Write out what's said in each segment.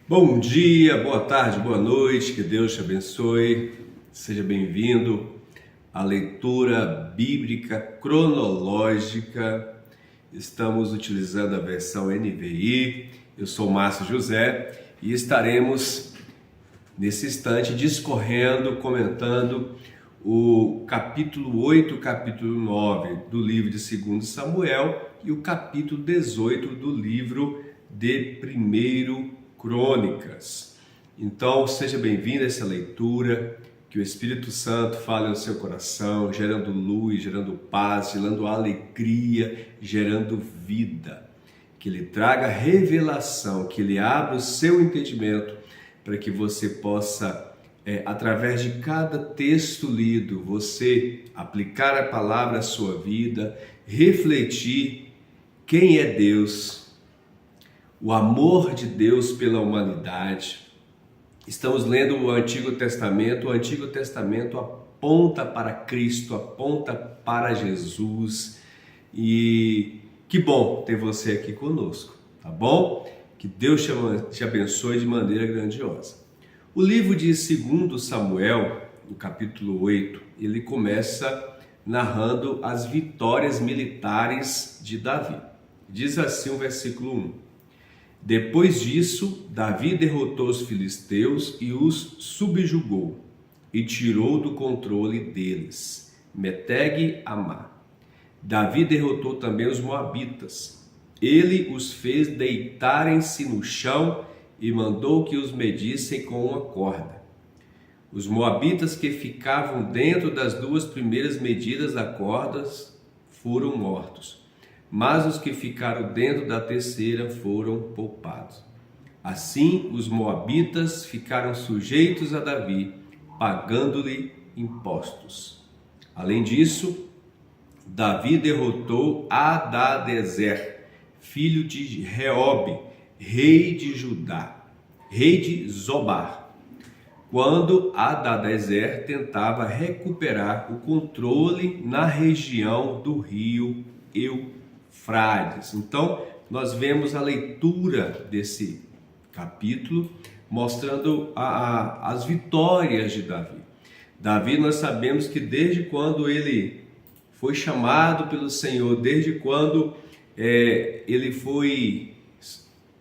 Bom dia, boa tarde, boa noite, que Deus te abençoe. Seja bem-vindo à leitura bíblica cronológica. Estamos utilizando a versão NVI. Eu sou Márcio José e estaremos nesse instante discorrendo, comentando o capítulo 8, capítulo 9 do livro de 2 Samuel e o capítulo 18 do livro de 1 Crônicas. Então, seja bem-vindo a essa leitura, que o Espírito Santo fale no seu coração, gerando luz, gerando paz, gerando alegria, gerando vida. Que Ele traga revelação, que Ele abra o seu entendimento para que você possa, através de cada texto lido, você aplicar a palavra à sua vida, refletir quem é Deus, o amor de Deus pela humanidade. Estamos lendo o Antigo Testamento. O Antigo Testamento aponta para Cristo, aponta para Jesus. E que bom ter você aqui conosco, tá bom? Que Deus te abençoe de maneira grandiosa. O livro de 2 Samuel, no capítulo 8, ele começa narrando as vitórias militares de Davi. Diz assim o versículo 1. Depois disso, Davi derrotou os filisteus e os subjugou, e tirou do controle deles Meteg e Amá. Davi derrotou também os moabitas. Ele os fez deitarem-se no chão e mandou que os medissem com uma corda. Os moabitas que ficavam dentro das duas primeiras medidas da corda foram mortos, mas os que ficaram dentro da terceira foram poupados. Assim, os moabitas ficaram sujeitos a Davi, pagando-lhe impostos. Além disso, Davi derrotou Hadadezer, filho de Reobe, rei de Judá, rei de Zobar, quando Hadadezer tentava recuperar o controle na região do rio Eufrates. Então, nós vemos a leitura desse capítulo mostrando as vitórias de Davi. Davi, nós sabemos que desde quando ele foi chamado pelo Senhor, desde quando ele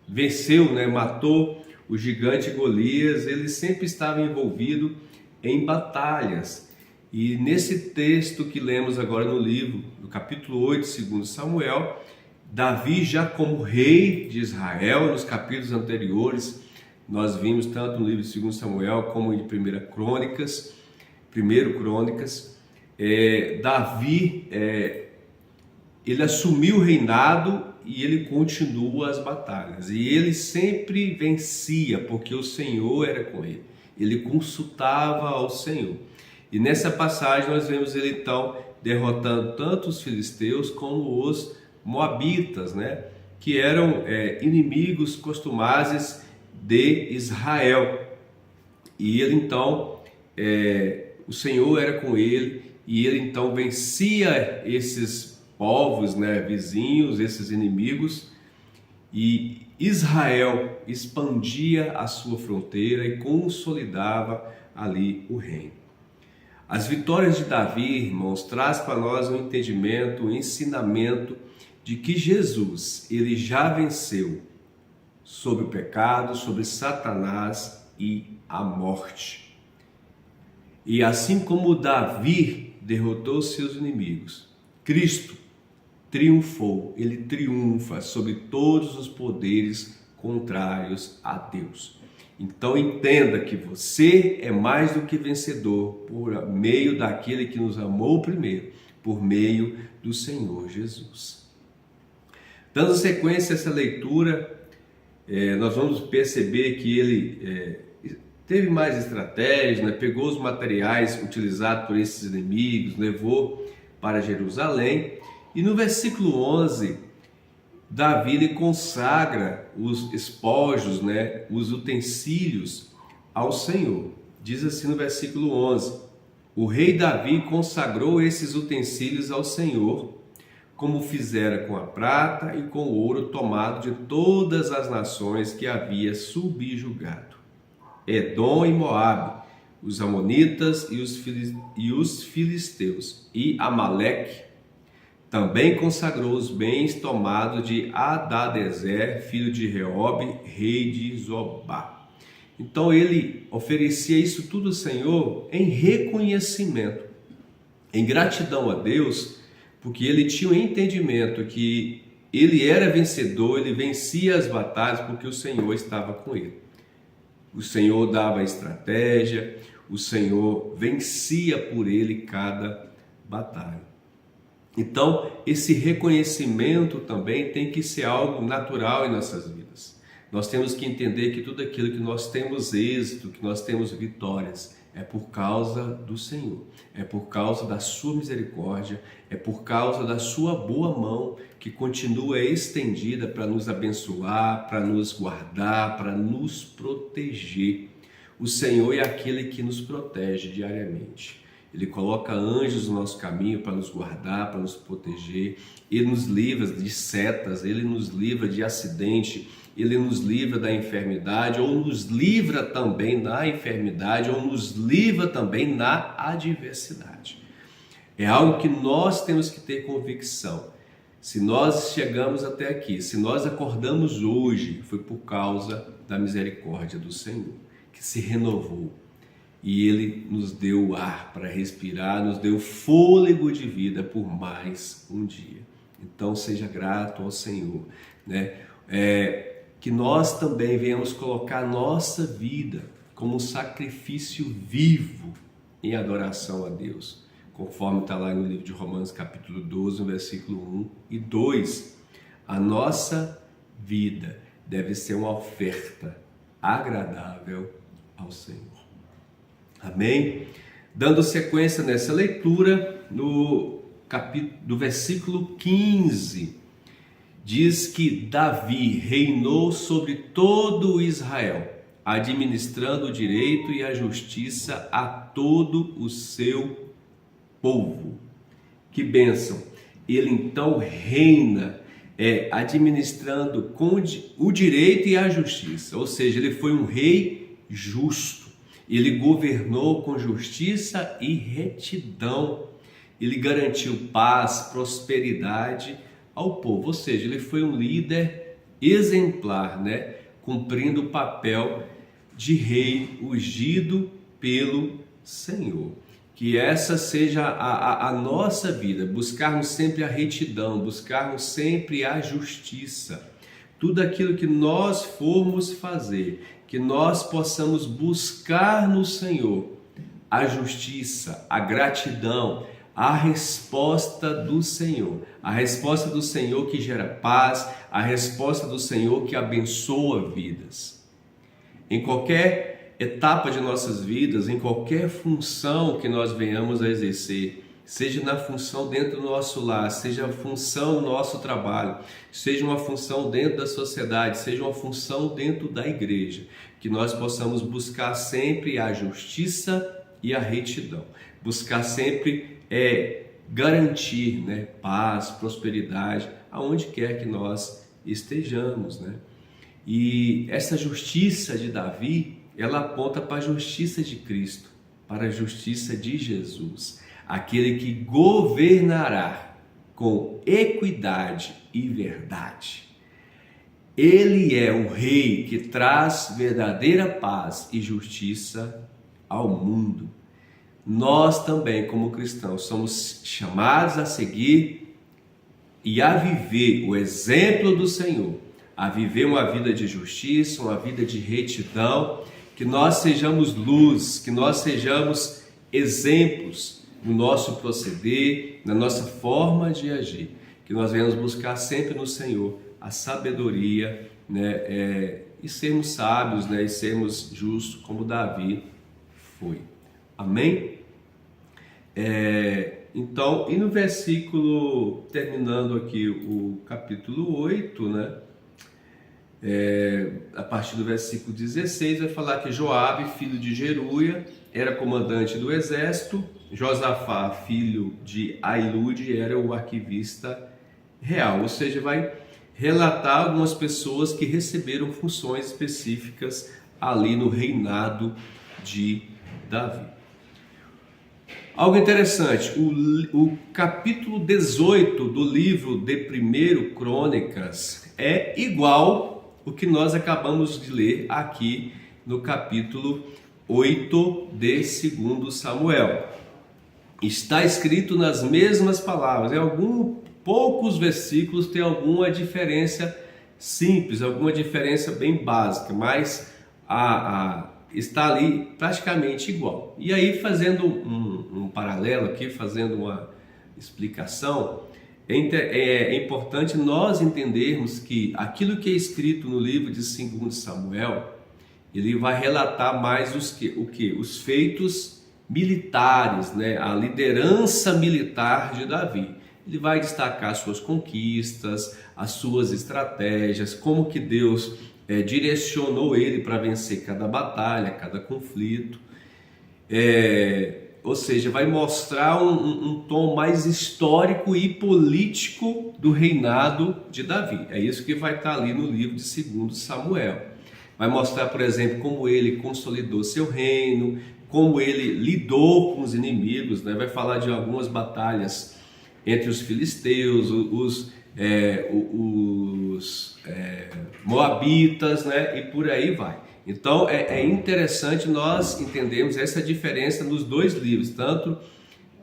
venceu, matou o gigante Golias, ele sempre estava envolvido em batalhas. E nesse texto que lemos agora no livro, no capítulo 8, 2 Samuel, Davi já como rei de Israel, nos capítulos anteriores, nós vimos tanto no livro de 2 Samuel como em 1 Crônicas, Davi, ele assumiu o reinado e ele continua as batalhas. E ele sempre vencia, porque o Senhor era com ele. Ele consultava ao Senhor. E nessa passagem nós vemos ele então derrotando tanto os filisteus como os moabitas, que eram inimigos costumazes de Israel. E ele então, o Senhor era com ele, e ele então vencia esses povos, vizinhos, esses inimigos, e Israel expandia a sua fronteira e consolidava ali o reino. As vitórias de Davi, irmãos, traz para nós um entendimento, um ensinamento de que Jesus, ele já venceu sobre o pecado, sobre Satanás e a morte. E assim como Davi derrotou seus inimigos, Cristo triunfou, ele triunfa sobre todos os poderes contrários a Deus. Então entenda que você é mais do que vencedor por meio daquele que nos amou primeiro, por meio do Senhor Jesus. Dando sequência a essa leitura, nós vamos perceber que ele teve mais estratégia, pegou os materiais utilizados por esses inimigos, levou para Jerusalém, e no versículo 11, Davi ele consagra os espojos, os utensílios ao Senhor. Diz assim no versículo 11: o rei Davi consagrou esses utensílios ao Senhor, como fizera com a prata e com o ouro tomado de todas as nações que havia subjugado. Edom e Moabe, os amonitas e os filisteus, e Amaleque. Também consagrou os bens tomados de Hadadezer, filho de Reobe, rei de Zobá. Então ele oferecia isso tudo ao Senhor em reconhecimento, em gratidão a Deus, porque ele tinha o entendimento que ele era vencedor, ele vencia as batalhas porque o Senhor estava com ele. O Senhor dava a estratégia, o Senhor vencia por ele cada batalha. Então, esse reconhecimento também tem que ser algo natural em nossas vidas. Nós temos que entender que tudo aquilo que nós temos êxito, que nós temos vitórias, é por causa do Senhor, é por causa da sua misericórdia, é por causa da sua boa mão que continua estendida para nos abençoar, para nos guardar, para nos proteger. O Senhor é aquele que nos protege diariamente. Ele coloca anjos no nosso caminho para nos guardar, para nos proteger. Ele nos livra de setas, Ele nos livra de acidente, Ele nos livra da enfermidade, ou nos livra também da enfermidade, ou nos livra também na adversidade. É algo que nós temos que ter convicção. Se nós chegamos até aqui, se nós acordamos hoje, foi por causa da misericórdia do Senhor, que se renovou. E Ele nos deu o ar para respirar, nos deu fôlego de vida por mais um dia. Então seja grato ao Senhor, né? Que nós também venhamos colocar nossa vida como um sacrifício vivo em adoração a Deus, conforme está lá no livro de Romanos capítulo 12, versículo 1 e 2. A nossa vida deve ser uma oferta agradável ao Senhor. Amém? Dando sequência nessa leitura, do versículo 15, diz que Davi reinou sobre todo Israel, administrando o direito e a justiça a todo o seu povo. Que bênção! Ele então reina, administrando com o direito e a justiça, ou seja, ele foi um rei justo. Ele governou com justiça e retidão. Ele garantiu paz, prosperidade ao povo. Ou seja, ele foi um líder exemplar, né? Cumprindo o papel de rei ungido pelo Senhor. Que essa seja a nossa vida, buscarmos sempre a retidão, buscarmos sempre a justiça. Tudo aquilo que nós formos fazer, que nós possamos buscar no Senhor a justiça, a gratidão, a resposta do Senhor que gera paz, a resposta do Senhor que abençoa vidas. Em qualquer etapa de nossas vidas, em qualquer função que nós venhamos a exercer, seja na função dentro do nosso lar, seja a função no nosso trabalho, seja uma função dentro da sociedade, seja uma função dentro da igreja, que nós possamos buscar sempre a justiça e a retidão, buscar sempre garantir, né, paz, prosperidade, aonde quer que nós estejamos, né? E essa justiça de Davi, ela aponta para a justiça de Cristo, para a justiça de Jesus, aquele que governará com equidade e verdade. Ele é o rei que traz verdadeira paz e justiça ao mundo. Nós também, como cristãos, somos chamados a seguir e a viver o exemplo do Senhor, a viver uma vida de justiça, uma vida de retidão, que nós sejamos luz, que nós sejamos exemplos no nosso proceder, na nossa forma de agir, que nós venhamos buscar sempre no Senhor a sabedoria, né, e sermos sábios, né, e sermos justos como Davi foi. Amém? Então, e no versículo, terminando aqui o capítulo 8, né, a partir do versículo 16, vai falar que Joabe, filho de Jeruia, era comandante do exército. Josafá, filho de Ailude, era o arquivista real, ou seja, vai relatar algumas pessoas que receberam funções específicas ali no reinado de Davi. Algo interessante, o capítulo 18 do livro de 1 Crônicas é igual o que nós acabamos de ler aqui no capítulo 8 de 2 Samuel. Está escrito nas mesmas palavras, em poucos versículos tem alguma diferença simples, alguma diferença bem básica, mas está ali praticamente igual. E aí, fazendo um paralelo aqui, fazendo uma explicação, é importante nós entendermos que aquilo que é escrito no livro de 2 Samuel, ele vai relatar mais os feitos militares, né? A liderança militar de Davi. Ele vai destacar suas conquistas, as suas estratégias, como que Deus direcionou ele para vencer cada batalha, cada conflito. Ou seja, vai mostrar um tom mais histórico e político do reinado de Davi. É isso que vai estar ali no livro de 2 Samuel. Vai mostrar, por exemplo, como ele consolidou seu reino, como ele lidou com os inimigos, né? Vai falar de algumas batalhas entre os filisteus, os moabitas, né? E por aí vai. Então é interessante nós entendermos essa diferença nos dois livros, tanto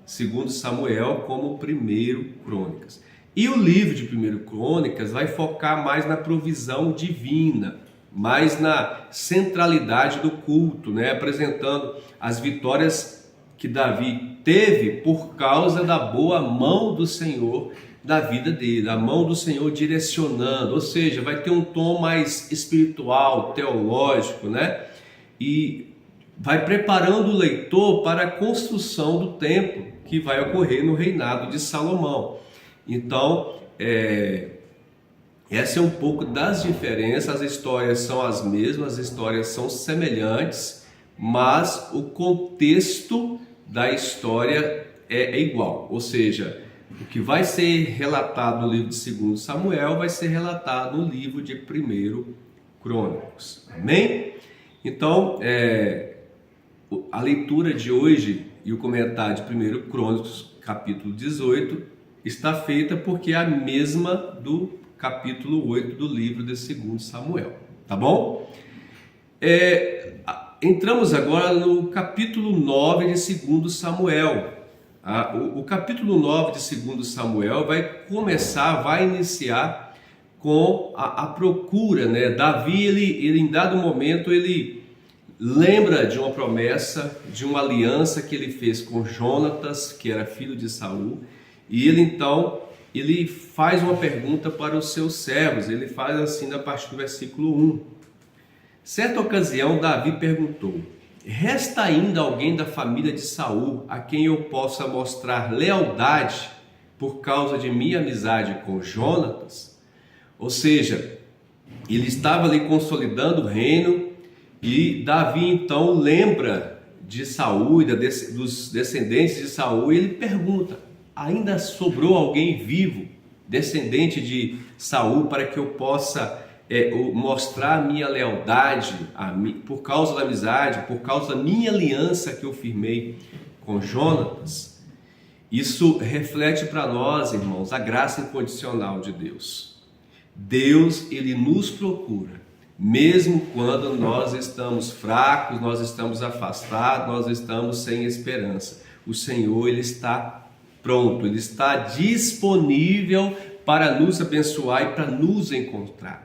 2 Samuel como 1 Crônicas. E o livro de 1 Crônicas vai focar mais na provisão divina, mais na centralidade do culto, né? Apresentando as vitórias que Davi teve por causa da boa mão do Senhor da vida dele, a mão do Senhor direcionando, ou seja, vai ter um tom mais espiritual, teológico, né? E vai preparando o leitor para a construção do templo que vai ocorrer no reinado de Salomão. Então, essa é um pouco das diferenças. As histórias são as mesmas, as histórias são semelhantes, mas o contexto da história é igual, ou seja, o que vai ser relatado no livro de 2 Samuel vai ser relatado no livro de 1 Crônicas. Amém? Então, a leitura de hoje e o comentário de 1 Crônicas, capítulo 18, está feita porque é a mesma do capítulo 8 do livro de 2 Samuel. Tá bom? Entramos agora no capítulo 9 de 2 Samuel. O capítulo 9 de 2 Samuel vai iniciar com a procura, né? Davi, ele em dado momento, ele lembra de uma promessa, de uma aliança que ele fez com Jonatas, que era filho de Saul, e ele faz uma pergunta para os seus servos. Ele faz assim a partir do versículo 1. Certa ocasião, Davi perguntou: resta ainda alguém da família de Saul a quem eu possa mostrar lealdade por causa de minha amizade com Jonatas? Ou seja, ele estava ali consolidando o reino, e Davi então lembra de Saul e dos descendentes de Saul, e ele pergunta: ainda sobrou alguém vivo, descendente de Saul, para que eu possa mostrar a minha lealdade por causa da amizade, por causa da minha aliança que eu firmei com Jonatas? Isso reflete para nós, irmãos, a graça incondicional de Deus. Deus, ele nos procura, mesmo quando nós estamos fracos, nós estamos afastados, nós estamos sem esperança. O Senhor, ele está pronto, ele está disponível para nos abençoar e para nos encontrar.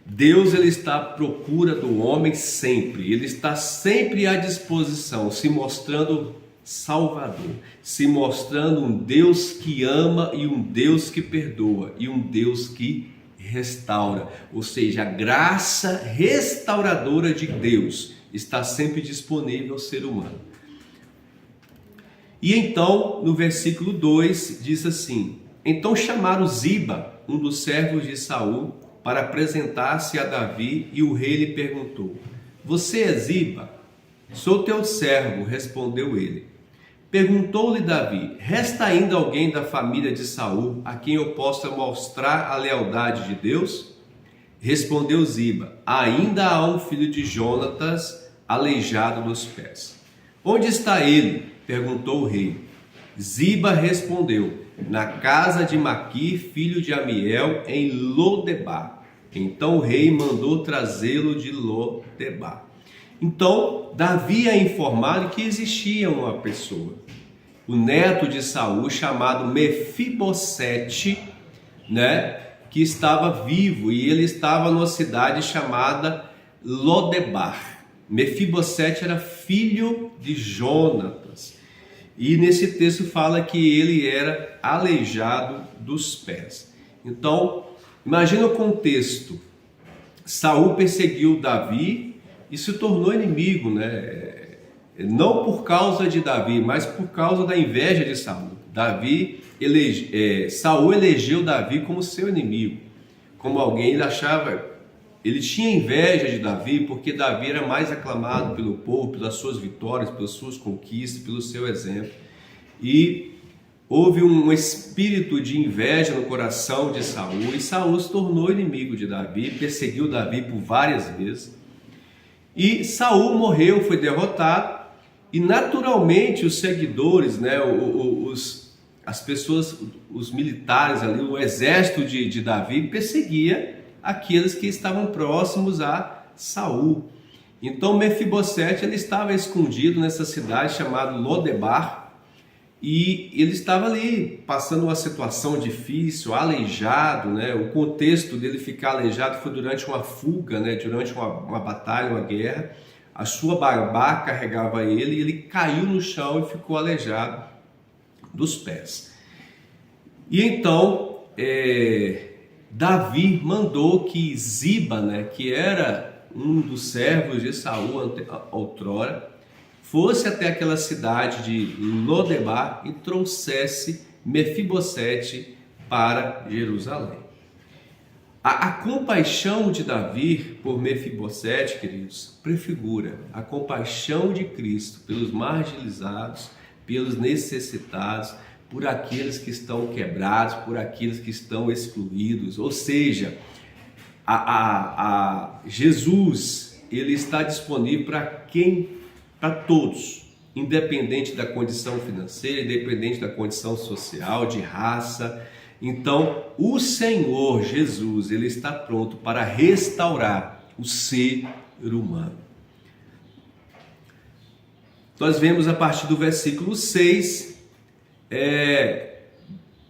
Deus, ele está à procura do homem sempre, ele está sempre à disposição, se mostrando Salvador, se mostrando um Deus que ama e um Deus que perdoa e um Deus que restaura. Ou seja, a graça restauradora de Deus está sempre disponível ao ser humano. E então, no versículo 2, diz assim: então chamaram Ziba, um dos servos de Saul, para apresentar-se a Davi, e o rei lhe perguntou: você é Ziba? Sou teu servo, respondeu ele. Perguntou-lhe Davi: resta ainda alguém da família de Saul a quem eu possa mostrar a lealdade de Deus? Respondeu Ziba: ainda há um filho de Jonatas aleijado dos pés. Onde está ele? Perguntou o rei. Ziba respondeu: na casa de Maquir, filho de Amiel, em Lodebar. Então o rei mandou trazê-lo de Lodebar. Então Davi é informado que existia uma pessoa, o neto de Saul, chamado Mefibosete, que estava vivo, e ele estava numa cidade chamada Lodebar. Mefibosete era filho de Jonatas, e nesse texto fala que ele era aleijado dos pés. Então, imagina o contexto: Saul perseguiu Davi e se tornou inimigo, não por causa de Davi, mas por causa da inveja de Saul. Saul elegeu Davi como seu inimigo, como alguém. Ele tinha inveja de Davi porque Davi era mais aclamado pelo povo, pelas suas vitórias, pelas suas conquistas, pelo seu exemplo. E houve um espírito de inveja no coração de Saul, e Saul se tornou inimigo de Davi, perseguiu Davi por várias vezes. E Saul morreu, foi derrotado, e naturalmente os seguidores, as pessoas, os militares ali, o exército de Davi perseguia aqueles que estavam próximos a Saul. Então Mefibosete, ele estava escondido nessa cidade chamada Lodebar, e ele estava ali passando uma situação difícil, aleijado, O contexto dele ficar aleijado foi durante uma fuga, durante uma batalha, uma guerra. A sua babá carregava ele e ele caiu no chão e ficou aleijado dos pés. E então Davi mandou que Ziba, que era um dos servos de Saul outrora, fosse até aquela cidade de Lodebar e trouxesse Mefibosete para Jerusalém. A compaixão de Davi por Mefibosete, queridos, prefigura a compaixão de Cristo pelos marginalizados, pelos necessitados, por aqueles que estão quebrados, por aqueles que estão excluídos. Ou seja, Jesus, ele está disponível para todos, independente da condição financeira, independente da condição social, de raça. Então, o Senhor Jesus, ele está pronto para restaurar o ser humano. Nós vemos a partir do versículo 6,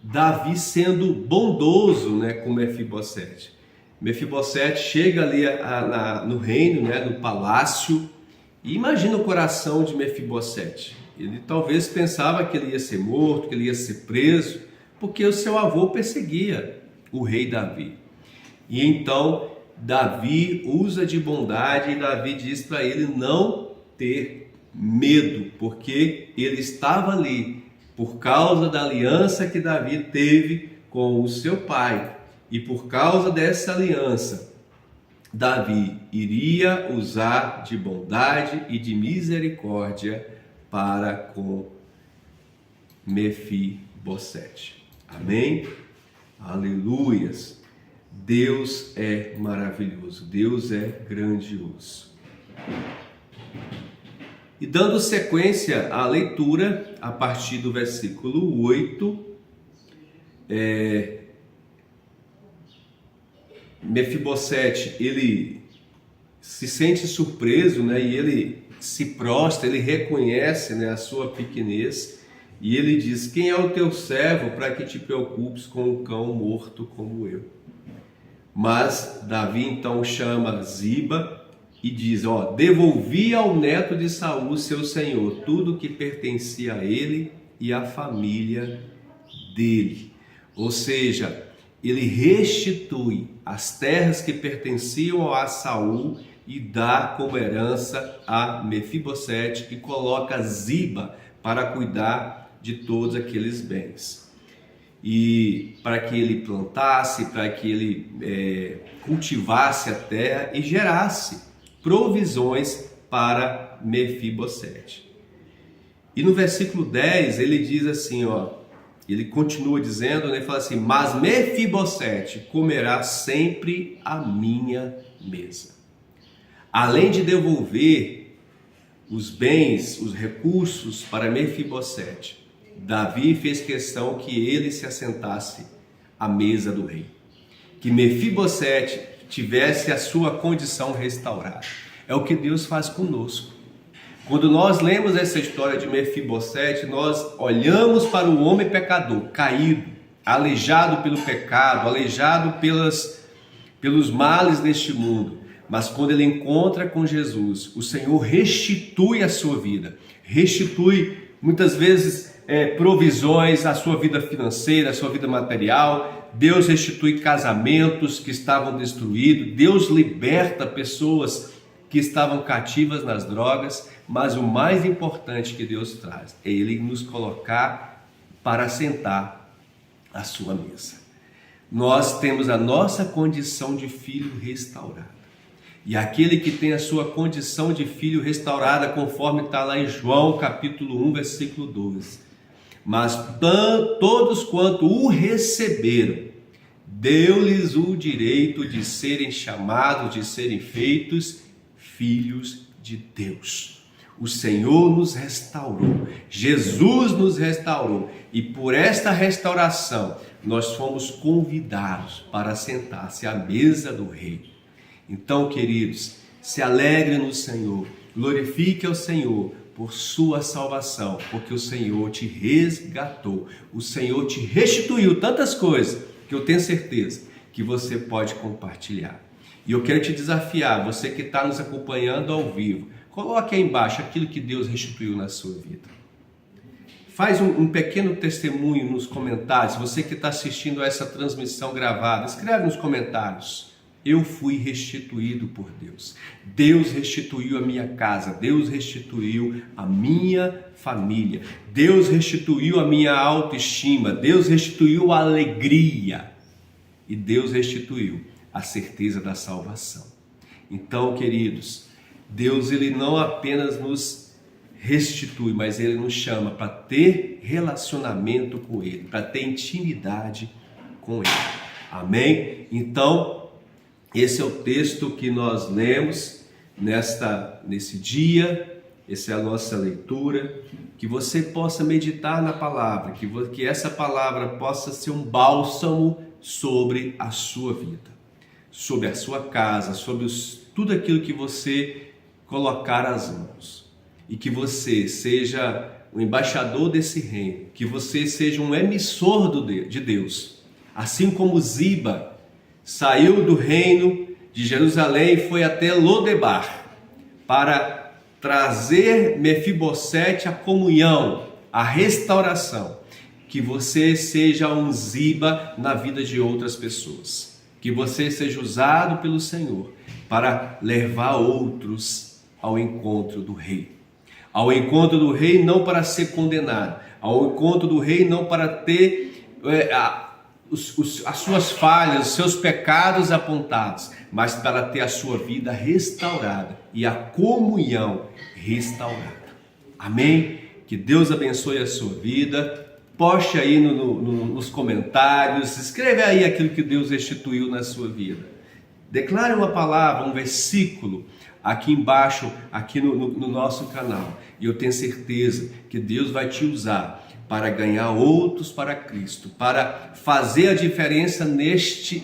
Davi sendo bondoso, com Mefibosete. Mefibosete chega ali no reino, no palácio, e imagina o coração de Mefibosete. Ele talvez pensava que ele ia ser morto, que ele ia ser preso, porque o seu avô perseguia o rei Davi. E então Davi usa de bondade, e Davi diz para ele não ter medo, porque ele estava ali por causa da aliança que Davi teve com o seu pai. E por causa dessa aliança, Davi iria usar de bondade e de misericórdia para com Mefibosete. Amém? Aleluias! Deus é maravilhoso, Deus é grandioso. E dando sequência à leitura, a partir do versículo 8, Mefibosete, ele se sente surpreso, e ele se prostra, ele reconhece, a sua pequenez, e ele diz: quem é o teu servo para que te preocupes com um cão morto como eu? Mas Davi então chama Ziba e diz: devolvi ao neto de Saul, seu senhor, tudo que pertencia a ele e à família dele. Ou seja, ele restitui as terras que pertenciam a Saul e dá como herança a Mefibosete, e coloca Ziba para cuidar de todos aqueles bens. E para que ele plantasse, para que ele cultivasse a terra e gerasse provisões para Mefibosete. E no versículo 10 ele diz assim, ele continua dizendo, ele fala assim: mas Mefibosete comerá sempre à minha mesa. Além de devolver os bens, os recursos para Mefibosete, Davi fez questão que ele se assentasse à mesa do rei, que Mefibosete tivesse a sua condição restaurada. É o que Deus faz conosco. Quando nós lemos essa história de Mefibosete, nós olhamos para o homem pecador, caído, aleijado pelo pecado, aleijado pelos males deste mundo. Mas quando ele encontra com Jesus, o Senhor restitui a sua vida, restitui muitas vezes provisões, a sua vida financeira, a sua vida material. Deus restitui casamentos que estavam destruídos, Deus liberta pessoas que estavam cativas nas drogas. Mas o mais importante que Deus traz é Ele nos colocar para sentar à sua mesa. Nós temos a nossa condição de filho restaurada. E aquele que tem a sua condição de filho restaurada, conforme está lá em João capítulo 1, versículo 12. Mas todos quanto o receberam, deu-lhes o direito de serem chamados, de serem feitos filhos de Deus. O Senhor nos restaurou, Jesus nos restaurou, e por esta restauração nós fomos convidados para sentar-se à mesa do Rei. Então, queridos, se alegre no Senhor, glorifique ao Senhor por sua salvação, porque o Senhor te resgatou, o Senhor te restituiu tantas coisas que eu tenho certeza que você pode compartilhar. E eu quero te desafiar, você que está nos acompanhando ao vivo, coloque aí embaixo aquilo que Deus restituiu na sua vida. Faz um pequeno testemunho nos comentários. Você que está assistindo a essa transmissão gravada, escreve nos comentários: eu fui restituído por Deus. Deus restituiu a minha casa. Deus restituiu a minha família. Deus restituiu a minha autoestima. Deus restituiu a alegria. E Deus restituiu a certeza da salvação. Então, queridos, Deus ele não apenas nos restitui, mas Ele nos chama para ter relacionamento com Ele, para ter intimidade com Ele. Amém? Então, esse é o texto que nós lemos nesse dia, essa é a nossa leitura, que você possa meditar na palavra, que essa palavra possa ser um bálsamo sobre a sua vida, sobre a sua casa, sobre tudo aquilo que você colocar as mãos, e que você seja o embaixador desse reino, que você seja um emissor de Deus, assim como Ziba saiu do reino de Jerusalém e foi até Lodebar para trazer Mefibosete à comunhão, à restauração. Que você seja um Ziba na vida de outras pessoas, que você seja usado pelo Senhor para levar outros ao encontro do Rei. Ao encontro do Rei não para ser condenado, ao encontro do Rei não para ter as suas falhas, os seus pecados apontados, mas para ter a sua vida restaurada e a comunhão restaurada. Amém? Que Deus abençoe a sua vida. Poste aí nos comentários, escreve aí aquilo que Deus restituiu na sua vida. Declare uma palavra, um versículo aqui embaixo, aqui no nosso canal. E eu tenho certeza que Deus vai te usar para ganhar outros para Cristo, para fazer a diferença neste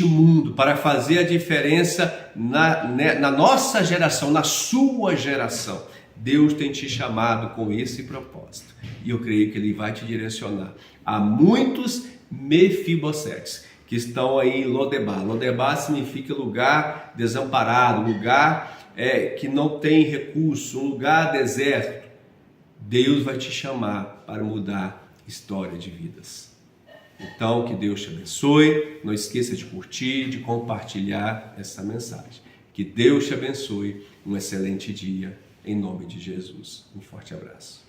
mundo, para fazer a diferença na nossa geração, na sua geração. Deus tem te chamado com esse propósito. E eu creio que Ele vai te direcionar a muitos Mefibosetes que estão aí em Lodebar. Lodebar significa lugar desamparado, lugar que não tem recurso, um lugar deserto. Deus vai te chamar para mudar história de vidas. Então, que Deus te abençoe. Não esqueça de curtir, de compartilhar essa mensagem. Que Deus te abençoe. Um excelente dia. Em nome de Jesus. Um forte abraço.